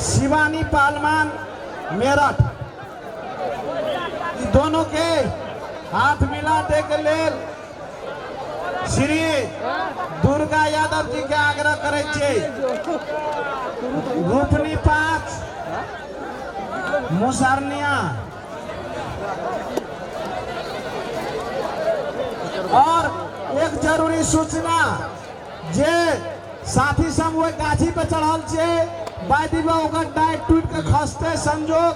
शिवानी पहलवान मेरठ, दोनों के हाथ मिला दे के लेल श्री दुर्गा यादव जी के आग्रह करे छे। रूपनी 5 मुसरनिया और एक जरूरी सूचना जे साथी समूह गाछी पे चढ़ल छे बाइदिबा ओकर डाइट टूट के खसते संजोग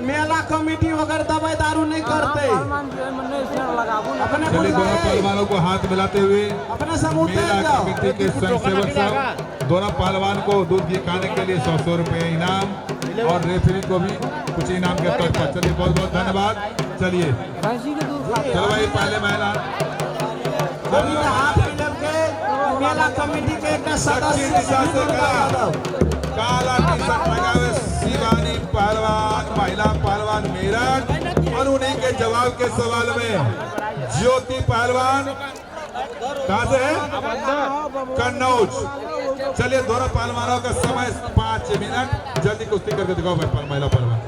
मेला कमेटी वगैरह दवाई दारू नहीं करते। अपने चलिए दोनों पहलवानों को हाथ मिलाते हुए अपने समूह मेला कमेटी के स्वयंसेवक सब दोनों पहलवान को दूध घी खाने के लिए 100 रुपए इनाम और रेफरी को भी कुछ इनाम के तौर पर। चलिए बहुत बहुत धन्यवाद। चलिए चलो भाई पहले महिला हाथ मिला के मेला कमेटी के एक सदस्य काला टी शर्ट लगावे शिवानी पहलवान महिला पहलवान मेरठ और उन्हीं के जवाब के सवाल में ज्योति पहलवान कहाँ से है? कन्नौज। चलिए दोनों पहलवानों का समय 5 मिनट, जल्दी कुश्ती करके दिखाओ भाई महिला पहलवान।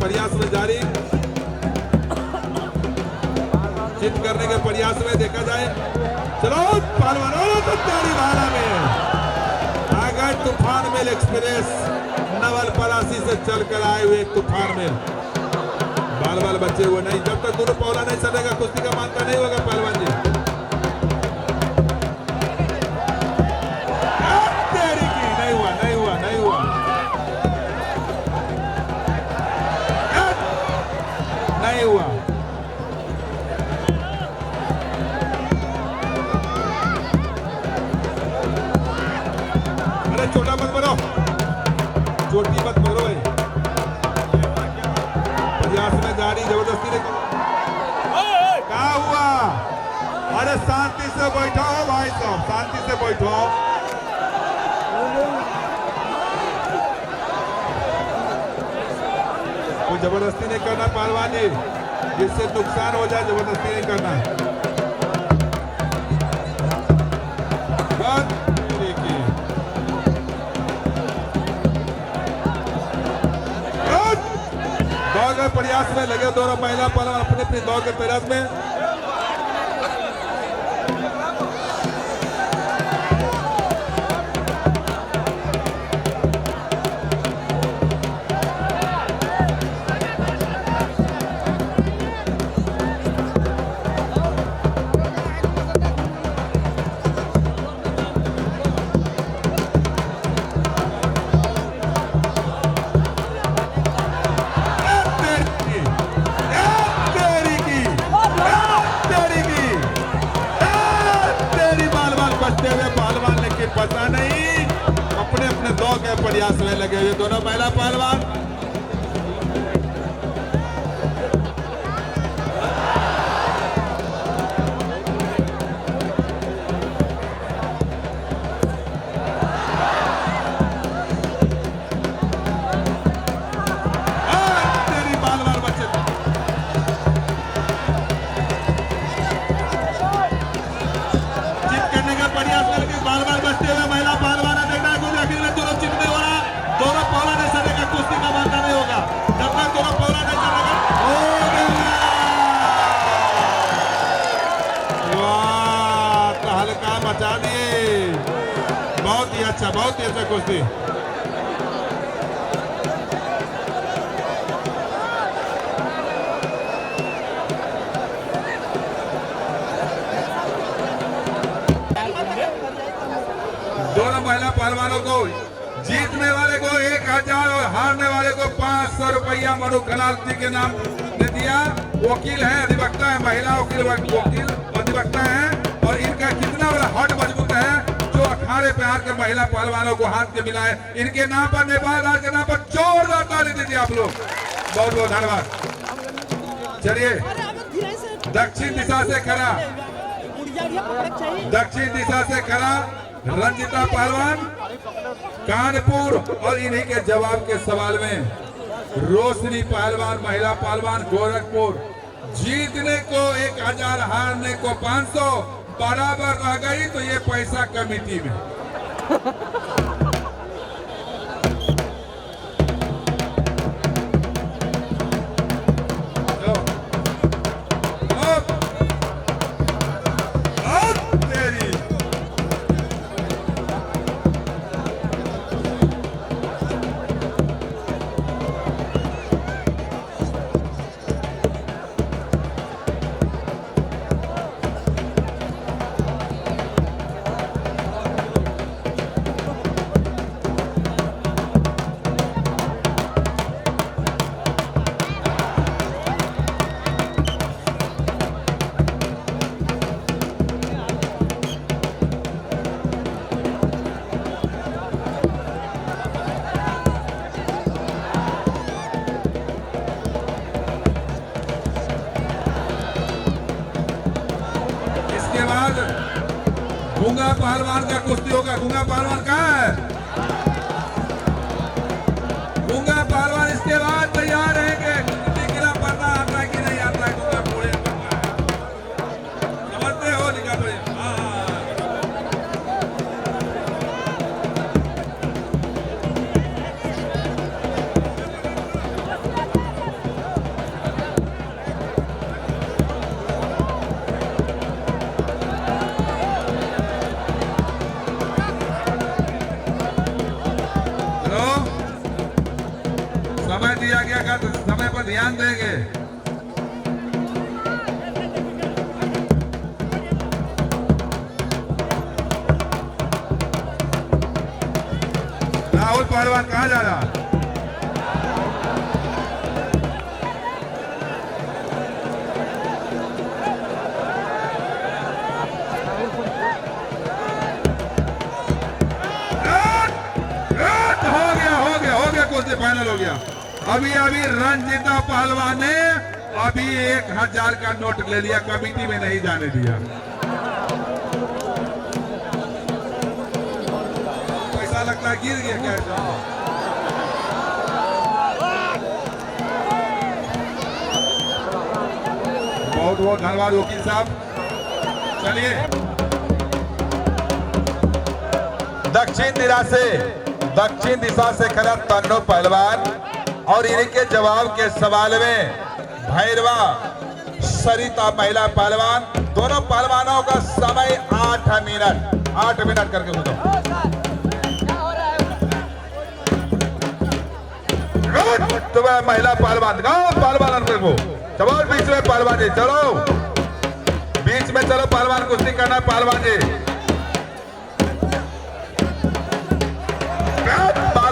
प्रयास में जारी जीत करने के प्रयास में देखा जाए। चलो पहलवानों तो तैयारी भाला में अगर तूफान मेल एक्सप्रेस नवलपरासी से चलकर आए हुए तूफान मेल बाल बाल बचे हुए नहीं, जब तक दोनों पौला नहीं चलेगा कुश्ती का मानता नहीं होगा पहलवान जी। छोटा मत बनो, छोटी मत बनो भाई। प्रयास में जारी जबरदस्ती ने क्या हुआ? अरे शांति से बैठो भाई साहब, शांति से बैठो। कोई जबरदस्ती नहीं करना पहलवान जी, जिससे नुकसान हो जाए जबरदस्ती नहीं करना। प्रयास में लगे दोनों महिला पहलवान अपने अपने दौड़ के प्रयास में। पता नहीं अपने अपने दौड़ के प्रयास में लगे हुए दोनों महिला पहलवान। तेरी बाल बाल बच्चे जीत करने का प्रयास करके बाल बाल बचते हुए महिला पहलवान देखना कुछ आखिर में दोनों चिपने वाला दोनों पौला नहीं चलेगा, कुश्ती का मानता नहीं होगा जब तक दोनों पौला नहीं चलेगा। वाह हल्का मचा दिए, बहुत ही अच्छा कुश्ती। दोनों महिला पहलवानों को जीतने वाले को 1000 और हारने वाले को 500 रुपया मनु कलाल जी के नाम दे दिया। वकील है, अधिवक्ता है, महिला वकील अधिवक्ता है और इनका कितना बड़ा हट मजबूत है जो अखाड़े पे आकर महिला पहलवानों को हाथ के मिलाए। इनके नाम पर, नेपाल राज्य के नाम पर जोरदार ताली दीजिए आप लोग। बहुत बहुत धन्यवाद। चलिए दक्षिण दिशा से खड़ा, दक्षिण दिशा से खड़ा रंजिता पहलवान कानपुर और इन्हीं के जवाब के सवाल में रोशनी पहलवान महिला पहलवान गोरखपुर। जीतने को 1000, हारने को 500, बराबर रह गई तो ये पैसा कमेटी में। गूंगा पहलवान का कुश्ती होगा। गूंगा पहलवान कहाँ है? गूंगा पहलवान इसके बाद तैयार है कि गिरा पड़ना आता है कि नहीं आता है। गूंगा पूरे समझते हो लिखा पड़े। समय दिया गया का तो समय पर ध्यान देंगे। राहुल पहलवान कहाँ जा रहा? हो गया कुश्ती फाइनल हो गया। अभी रंजिता पहलवान ने 1000 का नोट ले लिया, कमेटी में नहीं जाने दिया। पैसा लगता है गिर गया क्या? बहुत बहुत धन्यवाद वकील साहब। चलिए दक्षिण दिशा से खड़ा तन्नो पहलवान और इनके जवाब के सवाल में भैरवा सरिता महिला पहलवान। दोनों पहलवानों का समय 8 मिनट करके पूछो। तुम्हें महिला पहलवान को चलो बीच में पहलवान जी, चलो बीच में चलो पहलवान, कुश्ती करना है पहलवान जी।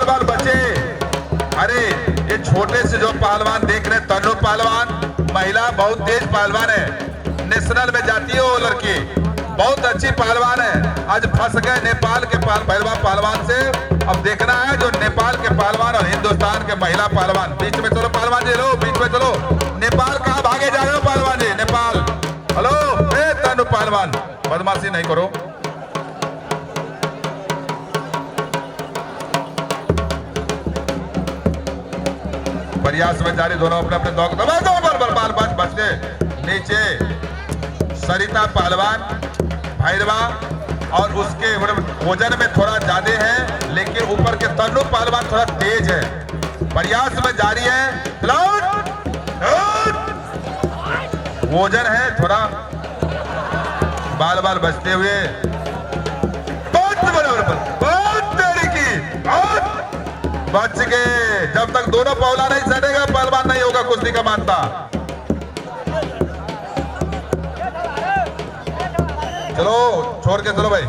बाल बचे। अरे ये छोटे से जो पहलवान देख रहे हैं तन्नो पहलवान महिला बहुत तेज पहलवान है, नेशनल में जाती है वो लड़की, बहुत अच्छी पहलवान है। आज फंस गए नेपाल के पहलवान से। अब देखना है जो नेपाल के पहलवान और हिंदुस्तान के महिला पहलवान। बीच में चलो पहलवान जी, लो बीच में चलो। नेपाल कहाँ भागे जा रहे हो पहलवान जी? नेपाल हेलो तन्नो पहलवान, बदमाशी नहीं करो। प्रयास में जारी, दोनों अपने अपने दौड़ बाल बचते नीचे। सरिता पहलवान भैरवा और उसके वजन में थोड़ा ज्यादा है, लेकिन ऊपर के तन्नो पहलवान थोड़ा तेज है। प्रयास में जारी है, वजन है थोड़ा, बाल बचते हुए बच गए। जब तक दोनों पौला नहीं सटेगा पहलवान नहीं होगा कुश्ती का मानता। चलो छोड़ के चलो भाई।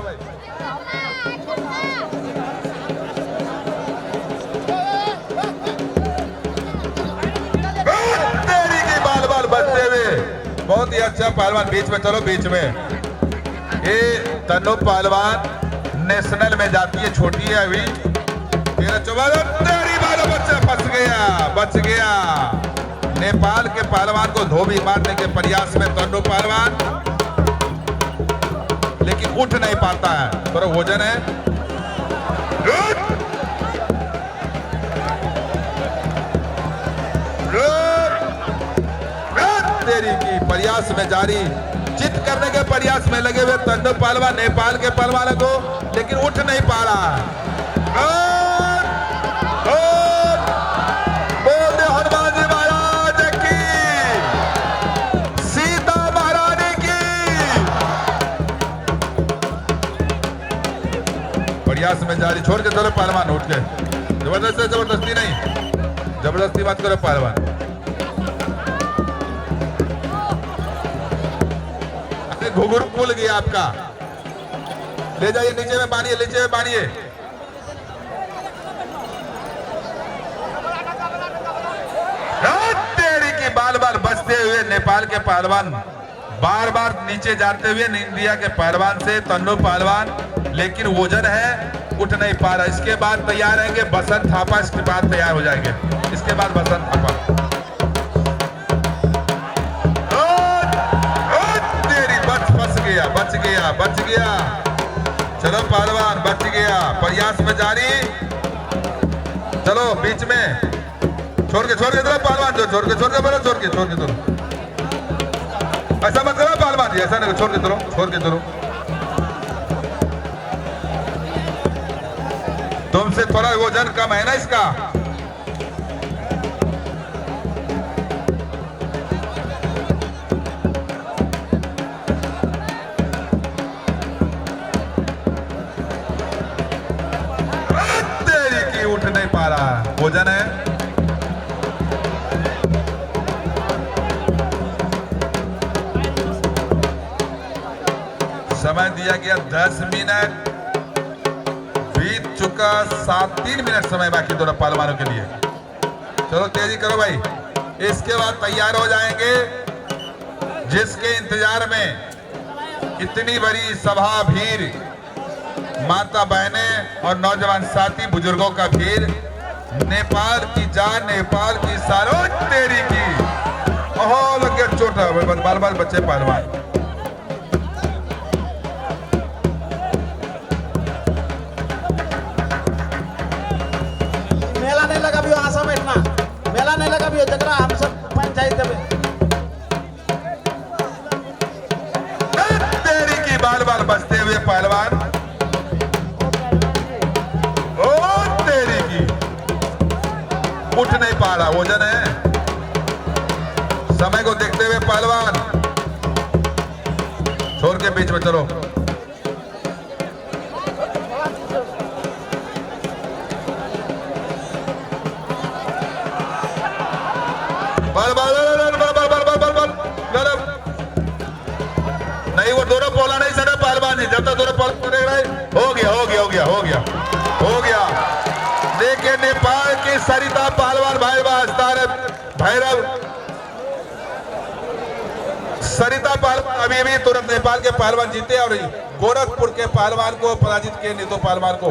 अच्छा पहलवान बीच में चलो बीच में। ये तन्नू पहलवान नेशनल में जाती है, छोटी है अभी 13-14। तेरी बालों बच्चा बच गया। नेपाल के पहलवान को धोबी मारने के प्रयास में तन्नू पहलवान, लेकिन उठ नहीं पाता है, थोड़ा वजन है। तेरी की प्रयास में जारी, चित करने के प्रयास में लगे हुए तन्नू पहलवान नेपाल के पहलवानों को, लेकिन उठ नहीं पा रहा है। बोले हनुमान जी महाराज की, सीता महारानी की। प्रयास में जारी, छोड़ के चलो पहलवान, उठ के। जबरदस्ती नहीं, जबरदस्ती मत करो पहलवान। घुघरू खुल गया आपका, ले जाइए नीचे में बांधिए, नीचे में बांधिए। तेरी की बाल बचते हुए नेपाल के पहलवान, बार बार नीचे जाते हुए इंडिया के पहलवान से तन्नू पहलवान, लेकिन वजन है, उठ नहीं पा रहा। इसके बाद तैयार रहेंगे बसंत थापा, इसके बाद तैयार हो जाएंगे, इसके बाद बसंत थापा। बच गया। चलो पहलवान बच गया, प्रयास में जारी। चलो बीच में छोड़ के चलो पहलवान, जो छोड़ के चलो। ऐसा मत करो पहलवान जी, ऐसा नहीं, छोड़ के चलो। तुमसे थोड़ा वजन कम है ना इसका। उठ नहीं पा रहा है, वजन है। समय दिया गया 10 मिनट, बीत चुका 3 मिनट समय बाकी दोनों पहलवानों के लिए। चलो तेजी करो भाई, इसके बाद तैयार हो जाएंगे। जिसके इंतजार में इतनी बड़ी सभा, भीड़, माता बहनें और नौजवान साथी बुजुर्गों का भीड़, नेपाल की जान, नेपाल की सारो तेरी की। ओहो लग गया चोटा, बाल बच्चे पहलवान। मेला नहीं लगा भी आशा बैठना, मेला नहीं लगा भी जगरा हम सब पंचायत में। तेरी की बाल बचते हुए पहलवान, उठ नहीं पा रहा, वजन है। समय को देखते हुए पहलवान, छोड़ के बीच में चलो। नहीं, वो दोनों बोला नहीं सका पहलवान जी, जब तक दोनों हो गया। देखिए नेपाल की सरिता पहलवान भैरव सरिता पहलवान अभी तुरंत नेपाल के पहलवान जीते, और गोरखपुर के पहलवान को पराजित किए, नीतो पहलवान को।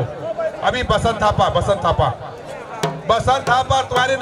अभी बसंत थापा तुम्हारी